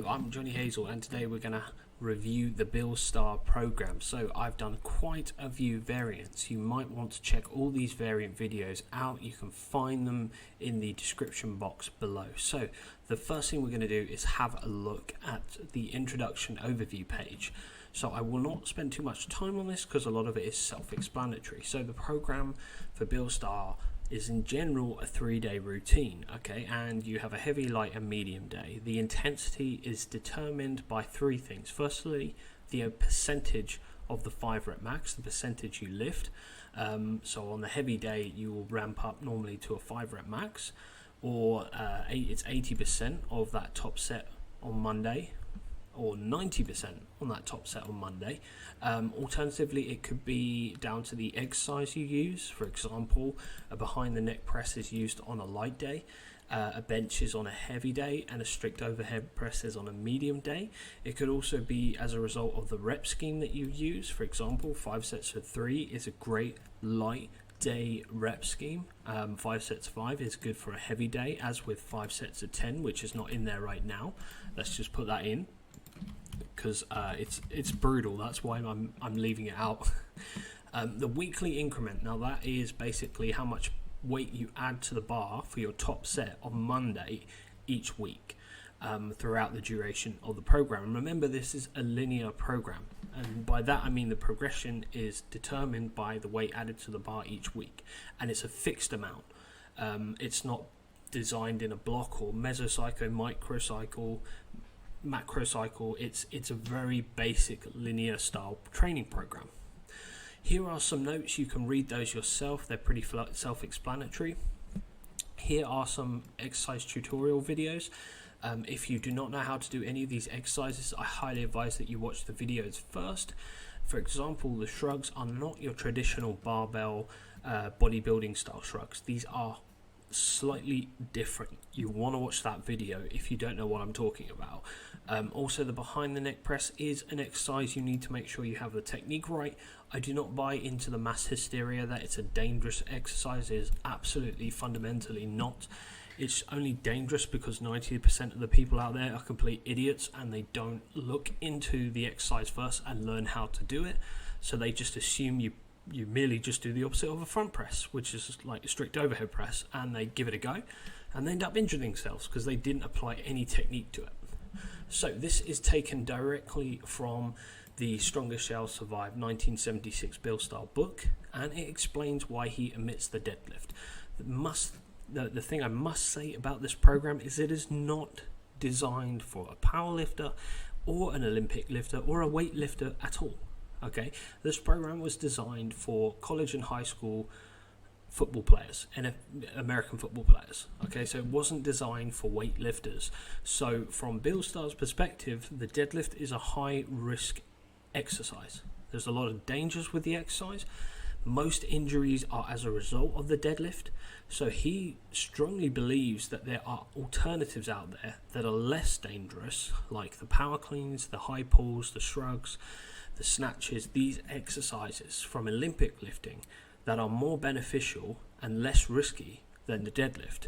Hello, I'm Johnny Hazel, and today we're going to review the STARR program. So I've done quite a few variants. You might want to check all these variant videos out. You can find them in the description box below. So the first thing we're going to do is have a look at the introduction overview page. So I will not spend too much time on this because a lot of it is self-explanatory. So the program for STARR is in general a 3-day routine, okay, and you have a heavy, light and medium day. The intensity is determined by three things. Firstly, the percentage of the 5 rep max, the percentage you lift. So on the heavy day you will ramp up normally to a 5 rep max, or it's 80% of that top set on Monday, or 90% on that top set on Monday. Alternatively, it could be down to the exercise you use. For example, a behind the neck press is used on a light day, a bench is on a heavy day, and a strict overhead press is on a medium day. It could also be as a result of the rep scheme that you use. For example, 5 sets of 3 is a great light day rep scheme. 5 sets of 5 is good for a heavy day, as with 5 sets of 10, which is not in there right now. Let's just put that in, because it's brutal. That's why I'm leaving it out. The weekly increment, now that is basically how much weight you add to the bar for your top set on Monday each week throughout the duration of the program. And remember, this is a linear program, and by that I mean the progression is determined by the weight added to the bar each week, and it's a fixed amount. It's not designed in a block or mesocycle, microcycle, macrocycle. It's a very basic linear style training program. Here are some notes. You can read those yourself. They're pretty self-explanatory. Here are some exercise tutorial videos. If you do not know how to do any of these exercises, I highly advise that you watch the videos first. For example, the shrugs are not your traditional barbell bodybuilding style shrugs. These are slightly different. You want to watch that video if you don't know what I'm talking about. Also, the behind the neck press is an exercise you need to make sure you have the technique right. I do not buy into the mass hysteria that it's a dangerous exercise. It is absolutely fundamentally not. It's only dangerous because 90% of the people out there are complete idiots and they don't look into the exercise first and learn how to do it. So they just assume you merely just do the opposite of a front press, which is like a strict overhead press, and they give it a go and they end up injuring themselves because they didn't apply any technique to it. So this is taken directly from the Strongest Shall Survive 1976 STARR book, and it explains why he omits the deadlift. The thing I must say about this program is it is not designed for a powerlifter or an Olympic lifter or a weightlifter at all. Okay, this program was designed for college and high school football players and American football players. Okay, so it wasn't designed for weightlifters. So from STARR's perspective, the deadlift is a high risk exercise. There's a lot of dangers with the exercise. Most injuries are as a result of the deadlift. So he strongly believes that there are alternatives out there that are less dangerous, like the power cleans, the high pulls, the shrugs, the snatches, these exercises from Olympic lifting that are more beneficial and less risky than the deadlift.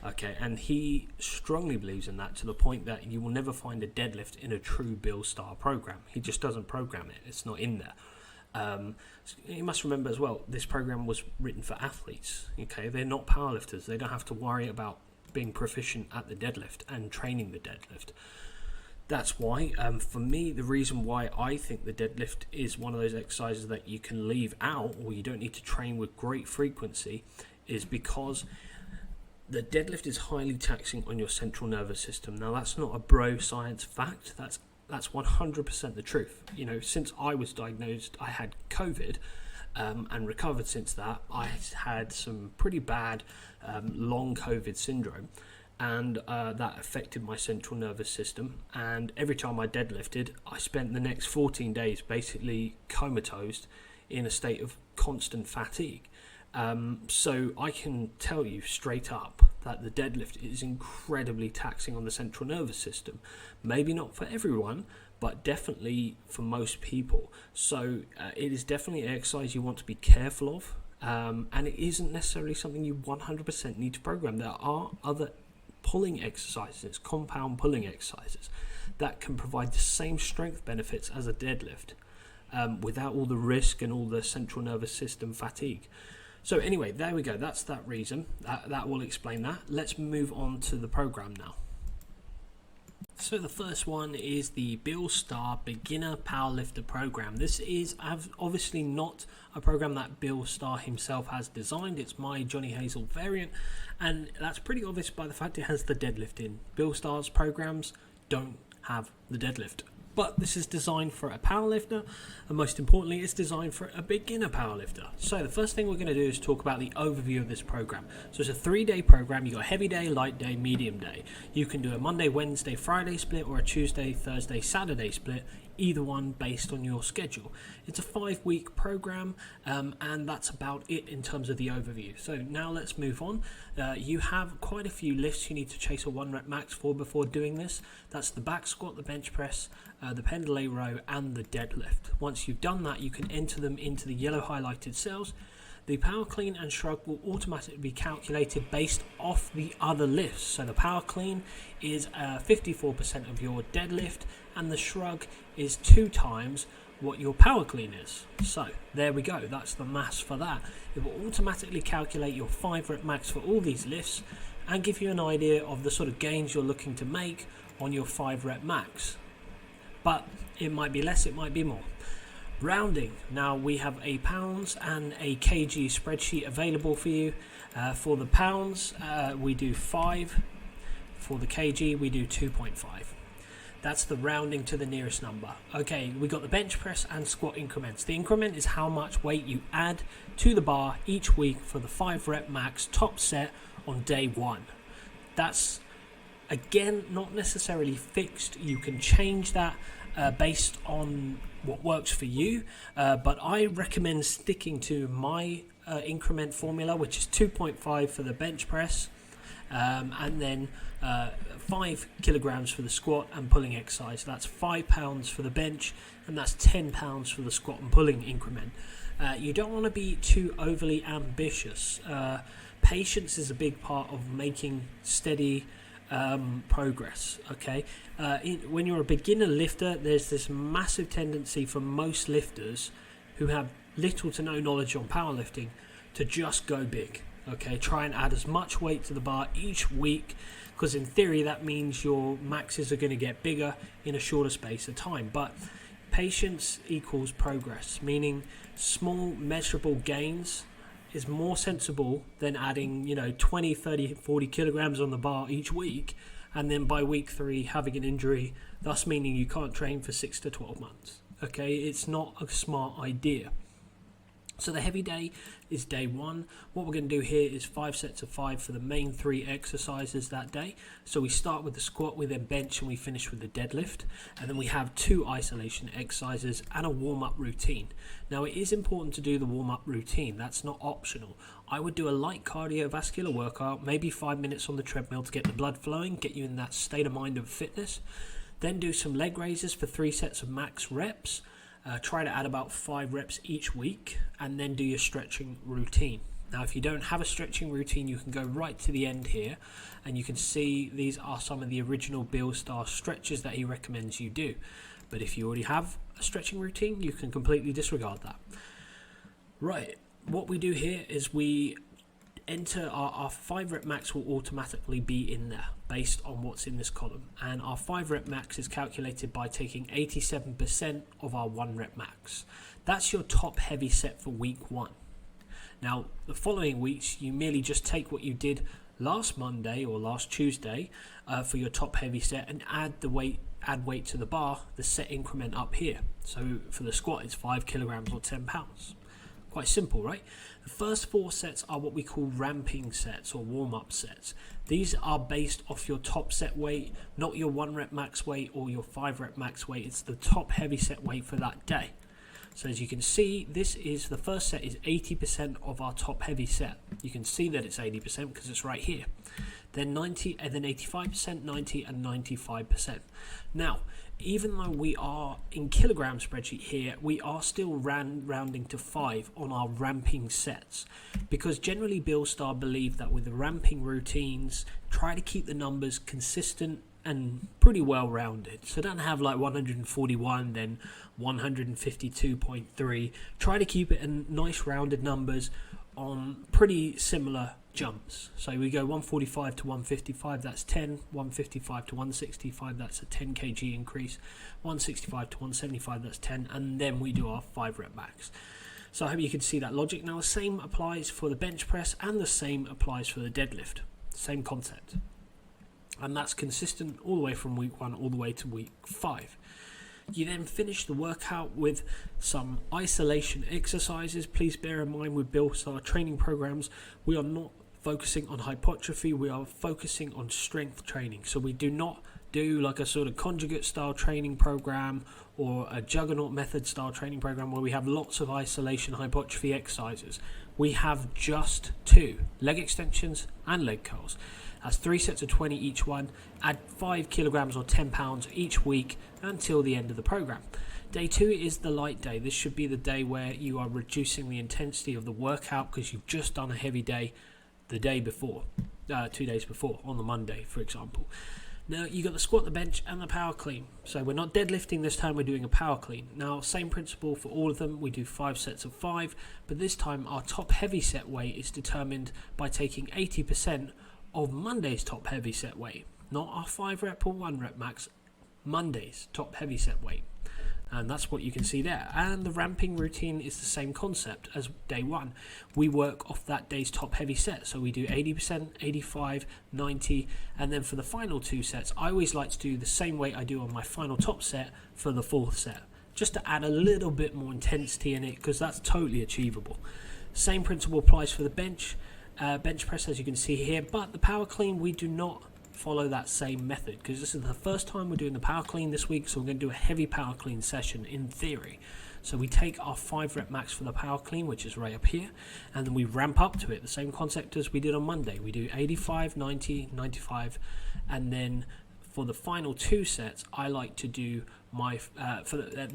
Okay, and he strongly believes in that, to the point that you will never find a deadlift in a true STARR program. He just doesn't program it. It's not in there. You must remember as well, this program was written for athletes. Okay, they're not powerlifters. They don't have to worry about being proficient at the deadlift and training the deadlift. That's why, for me, the reason why I think the deadlift is one of those exercises that you can leave out, or you don't need to train with great frequency, is because the deadlift is highly taxing on your central nervous system. Now, that's not a bro science fact. That's 100% the truth. You know, since I was diagnosed, I had COVID and recovered since that. I had some pretty bad long COVID syndrome, and that affected my central nervous system. And every time I deadlifted, I spent the next 14 days basically comatose in a state of constant fatigue. So I can tell you straight up that the deadlift is incredibly taxing on the central nervous system. Maybe not for everyone, but definitely for most people. So it is definitely an exercise you want to be careful of, and it isn't necessarily something you 100% need to program. There are other pulling exercises, compound pulling exercises that can provide the same strength benefits as a deadlift without all the risk and all the central nervous system fatigue. So anyway, there we go. That's that reason. That will explain that. Let's move on to the program now. So the first one is the STARR Beginner Powerlifter program. This is obviously not a program that STARR himself has designed. It's my Johnny Hazel variant, and that's pretty obvious by the fact it has the deadlift in. STARR's programs don't have the deadlift. But this is designed for a powerlifter, and most importantly, it's designed for a beginner powerlifter. So the first thing we're going to do is talk about the overview of this program. So it's a 3-day program. You got a heavy day, light day, medium day. You can do a Monday, Wednesday, Friday split, or a Tuesday, Thursday, Saturday split, either one based on your schedule. It's a 5-week program, and that's about it in terms of the overview. So now let's move on. You have quite a few lifts you need to chase a 1 rep max for before doing this. That's the back squat, the bench press, the pendlay row, and the deadlift. Once you've done that, you can enter them into the yellow highlighted cells. The power clean and shrug will automatically be calculated based off the other lifts. So the power clean is 54% of your deadlift, and the shrug is 2 times what your power clean is. So there we go. That's the maths for that. It will automatically calculate your 5 rep max for all these lifts and give you an idea of the sort of gains you're looking to make on your 5 rep max. But it might be less, it might be more. Rounding. Now we have a pounds and a kg spreadsheet available for you. For the pounds, we do 5. For the kg, we do 2.5. That's the rounding to the nearest number. Okay, we got the bench press and squat increments. The increment is how much weight you add to the bar each week for the 5 rep max top set on day 1. That's, again, not necessarily fixed. You can change that based on what works for you, but I recommend sticking to my increment formula, which is 2.5 for the bench press, and then 5 kilograms for the squat and pulling exercise. That's 5 pounds for the bench, and that's 10 pounds for the squat and pulling increment. You don't want to be too overly ambitious. Patience is a big part of making steady progress. Okay, when you're a beginner lifter, there's this massive tendency for most lifters who have little to no knowledge on powerlifting to just go big. Okay, try and add as much weight to the bar each week, because in theory that means your maxes are going to get bigger in a shorter space of time. But patience equals progress, meaning small measurable gains is more sensible than adding 20, 30, 40 kilograms on the bar each week, and then by week 3 having an injury, thus meaning you can't train for 6 to 12 months. Okay, it's not a smart idea. So the heavy day is day 1. What we're going to do here is 5 sets of 5 for the main 3 exercises that day. So we start with the squat, we then bench, and we finish with the deadlift. And then we have 2 isolation exercises and a warm-up routine. Now it is important to do the warm-up routine. That's not optional. I would do a light cardiovascular workout, maybe 5 minutes on the treadmill to get the blood flowing, get you in that state of mind of fitness. Then do some leg raises for 3 sets of max reps. Try to add about 5 reps each week, and then do your stretching routine. Now if you don't have a stretching routine, you can go right to the end here, and you can see these are some of the original STARR stretches that he recommends you do. But if you already have a stretching routine, you can completely disregard that. Right, what we do here is we enter our 5 rep max will automatically be in there based on what's in this column, and our 5 rep max is calculated by taking 87% of our 1 rep max. That's your top heavy set for week 1. Now the following weeks you merely just take what you did last Monday or last Tuesday for your top heavy set and add weight to the bar, the set increment up here. So for the squat it's 5 kilograms or 10 pounds. Quite simple, right? The first 4 sets are what we call ramping sets or warm-up sets. These are based off your top set weight, not your 1 rep max weight or your 5 rep max weight. It's the top heavy set weight for that day. So as you can see, this is the first set is 80% of our top heavy set. You can see that it's 80% because it's right here. Then 90, and then 85%, 90, and 95%. Now, even though we are in kilogram spreadsheet here, we are still rounding to 5 on our ramping sets, because generally BuildStar believe that with the ramping routines, try to keep the numbers consistent and pretty well rounded. So don't have like 141 then 152.3. Try to keep it in nice rounded numbers on pretty similar jumps. So we go 145 to 155, that's 10. 155 to 165, that's a 10 kg increase. 165 to 175, that's 10. And then we do our 5 rep max. So I hope you can see that logic. Now the same applies for the bench press and the same applies for the deadlift. Same concept. And that's consistent all the way from week 1 all the way to week 5. You then finish the workout with some isolation exercises. Please bear in mind with BuildStar training programs, we are not focusing on hypertrophy, we are focusing on strength training. So we do not do like a sort of conjugate style training program or a juggernaut method style training program where we have lots of isolation hypertrophy exercises. We have just 2, leg extensions and leg curls. That's 3 sets of 20 each one. Add 5 kilograms or 10 pounds each week until the end of the program. Day 2 is the light day. This should be the day where you are reducing the intensity of the workout because you've just done a heavy day the day before, 2 days before, on the Monday, for example. Now, you got the squat, the bench, and the power clean. So we're not deadlifting this time, we're doing a power clean. Now, same principle for all of them. We do 5 sets of 5, but this time our top heavy set weight is determined by taking 80% of Monday's top heavy set weight. Not our 5 rep or 1 rep max, Monday's top heavy set weight. And that's what you can see there. And the ramping routine is the same concept as day 1. We work off that day's top heavy set. So we do 80%, 85, 90. And then for the final 2 sets, I always like to do the same weight I do on my final top set for the 4th set. Just to add a little bit more intensity in it, because that's totally achievable. Same principle applies for the bench press, as you can see here. But the power clean, we do not follow that same method because this is the first time we're doing the power clean this week, so we're going to do a heavy power clean session in theory. So we take our 5 rep max for the power clean, which is right up here, and then we ramp up to it, the same concept as we did on Monday. We do 85, 90, 95, and then for the final 2 sets I like to do my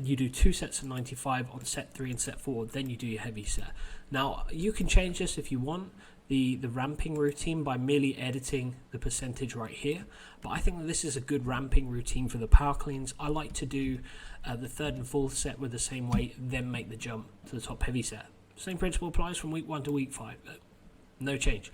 you do 2 sets of 95 on set 3 and set 4, then you do your heavy set. Now you can change this if you want, the ramping routine, by merely editing the percentage right here, but I think that this is a good ramping routine for the power cleans. I like to do the 3rd and 4th set with the same weight, then make the jump to the top heavy set. Same principle applies from week 1 to week 5, no change.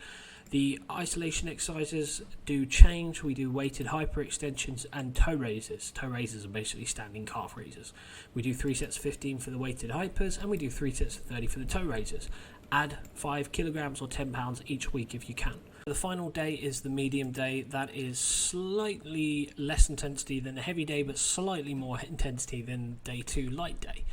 The isolation exercises do change. We do weighted hyperextensions and toe raises. Toe raises are basically standing calf raises. We do 3 sets of 15 for the weighted hypers, and we do 3 sets of 30 for the toe raises. Add 5 kilograms or 10 pounds each week if you can. The final day is the medium day. That is slightly less intensity than the heavy day, but slightly more intensity than day 2 light day.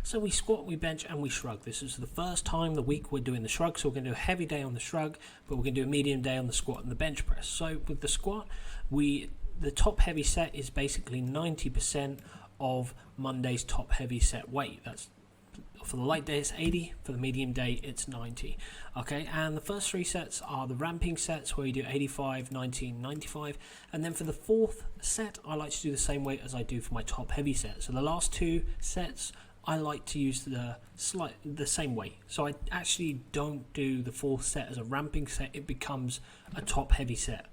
So we squat, we bench, and we shrug. This is the first time the week we're doing the shrug, so we're going to do a heavy day on the shrug, but we're going to do a medium day on the squat and the bench press. So with the squat, the top heavy set is basically 90% of Monday's top heavy set weight. That's for the light day it's 80, for the medium day it's 90. Okay, and the first 3 sets are the ramping sets where you do 85, 90, 95, and then for the 4th set I like to do the same weight as I do for my top heavy set. So the last 2 sets I like to use the same weight. So I actually don't do the 4th set as a ramping set, it becomes a top heavy set.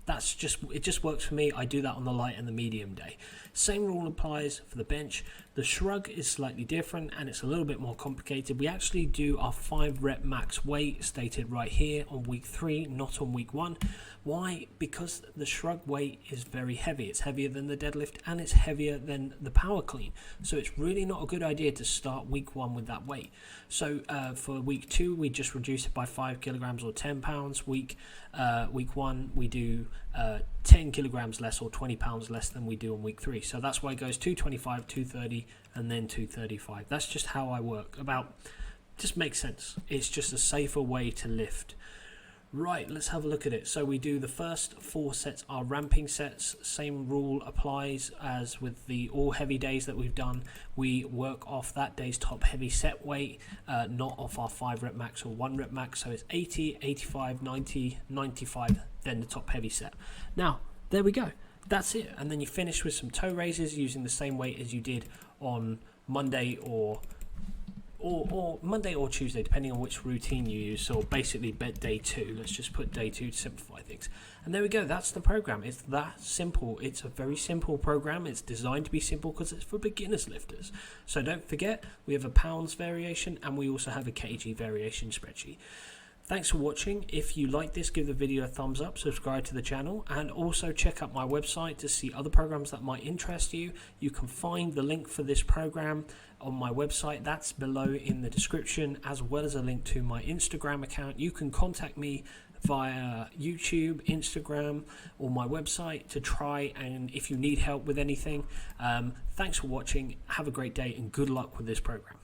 It just works for me. I do that on the light and the medium day. Same rule applies for the bench. The shrug is slightly different and it's a little bit more complicated. We actually do our 5 rep max weight stated right here on week 3, not on week 1. Why? Because the shrug weight is very heavy. It's heavier than the deadlift and it's heavier than the power clean. So it's really not a good idea to start week 1 with that weight. So for week 2, we just reduce it by 5 kilograms or 10 pounds. Week 1, we do 10 kilograms less or 20 pounds less than we do on week 3. So that's why it goes 225, 230, and then 235. That's just how I work. Just makes sense. It's just a safer way to lift. Right, let's have a look at it. So we do the first 4 sets are ramping sets. Same rule applies as with the all heavy days that we've done. We work off that day's top heavy set weight, not off our 5 rep max or 1 rep max. So it's 80, 85, 90, 95, then the top heavy set. Now, there we go. That's it. And then you finish with some toe raises using the same weight as you did on Monday or Monday or Tuesday, depending on which routine you use. So basically day 2, let's just put day 2 to simplify things. And there we go, that's the program. It's that simple. It's a very simple program. It's designed to be simple because it's for beginners lifters. So don't forget, we have a pounds variation and we also have a kg variation spreadsheet. Thanks for watching. If you like this, give the video a thumbs up, subscribe to the channel, and also check out my website to see other programs that might interest you. You can find the link for this program on my website. That's below in the description, as well as a link to my Instagram account. You can contact me via YouTube, Instagram, or my website to try, and if you need help with anything. Thanks for watching. Have a great day and good luck with this program.